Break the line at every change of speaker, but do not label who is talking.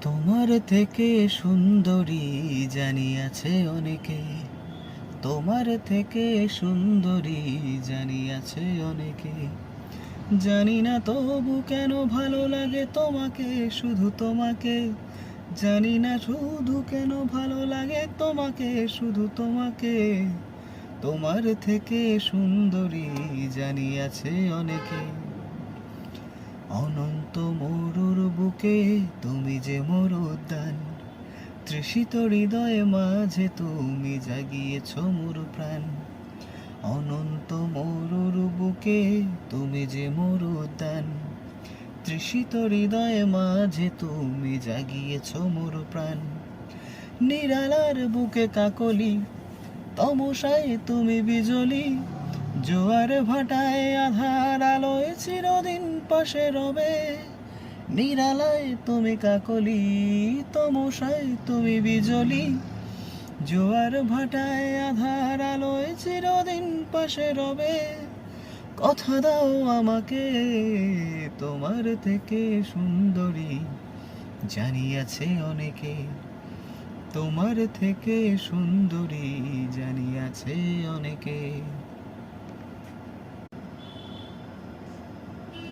তোমার থেকে সুন্দরী জানি আছে অনেকে, তোমার থেকে সুন্দরী জানি আছে অনেকে। জানি না তবু কেন ভালো লাগে তোমাকে, শুধু তোমাকে। জানি না শুধু কেন ভালো লাগে তোমাকে, শুধু তোমাকে। তোমার থেকে সুন্দরী জানি আছে অনেকে। অনন্ত মরুর বুকে তুমি যে মোর উদ্যান, তৃষিত হৃদয়ে মাঝে তুমি জাগিয়েছ মোর প্রাণ। অনন্ত মরুর বুকে তুমি যে মোর উদ্যান, তৃষিত হৃদয়ে মাঝে তুমি জাগিয়েছ মোর প্রাণ। নিরালার বুকে কাকলি, তমসায় তুমি বিজলি। জোয়ার ভাটায় আধার আলোয় চিরদিন পাশে রবে। নিরালায় তুমি কাকলি, তমসায় তুমি বিজলি। জোয়ার ভাটায় আধার আলোয় চিরদিন পাশে রবে। কথা দাও আমাকে, তোমার থেকে সুন্দরী জানি আছে অনেকে। তোমার থেকে সুন্দরী জানি আছে অনেকে।